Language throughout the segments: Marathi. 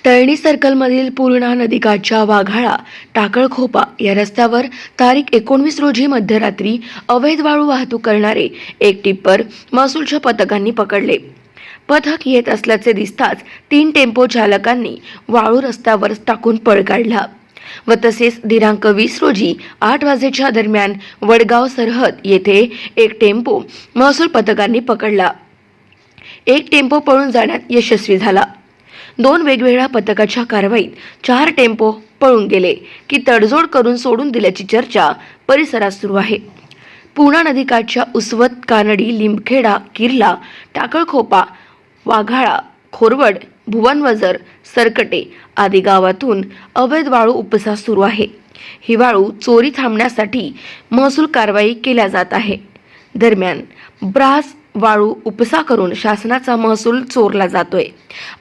तळणी सर्कलमधील पूर्णा नदीकाठच्या वाघाळा टाकळखोपा या रस्त्यावर तारीख 19 रोजी मध्यरात्री अवैध वाळू वाहतूक करणारे एक टिप्पर महसूलच्या पथकांनी पकडले. पथक येत असल्याचे दिसताच 3 टेम्पो चालकांनी वाळू रस्त्यावर टाकून पळ काढला व तसेच दिनांक 20 रोजी 8 वाजेच्या दरम्यान वडगाव सरहद येथे एक टेम्पो महसूल पथकांनी पकडला. एक टेम्पो पळून जाण्यात यशस्वी झाला. 2 वेगवेगळ्या पथकाच्या कारवाईत 4 टेम्पो पळून गेले की तडजोड करून सोडून दिल्याची चर्चा परिसरात सुरू आहे. पूर्णा नदीकाठच्या उसवत, कानडी, लिंबखेडा, किर्ला, टाकळखोपा, वाघाळा, खोरवड, भुवनवजर, सरकटे आदी गावातून अवैध वाळू उपसा सुरू आहे. ही वाळू चोरी थांबण्यासाठी महसूल कारवाई केल्या जात आहे. दरम्यान ब्रास वाळू उपसा करून शासनाचा महसूल चोरला जातोय.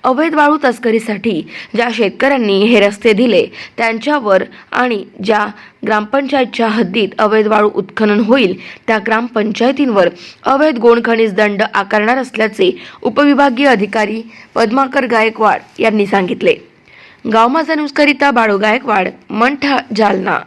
अवैध वाळू तस्करीसाठी ज्या शेतकऱ्यांनी हे रस्ते दिले त्यांच्यावर आणि ज्या ग्रामपंचायतच्या हद्दीत अवैध वाळू उत्खनन होईल त्या ग्रामपंचायतींवर अवैध गोण खनिज दंड आकारणार असल्याचे उपविभागीय अधिकारी पद्माकर गायकवाड यांनी सांगितले. गाव माझा न्यूजकरिता बाळू गायकवाड, मंठा, जालना.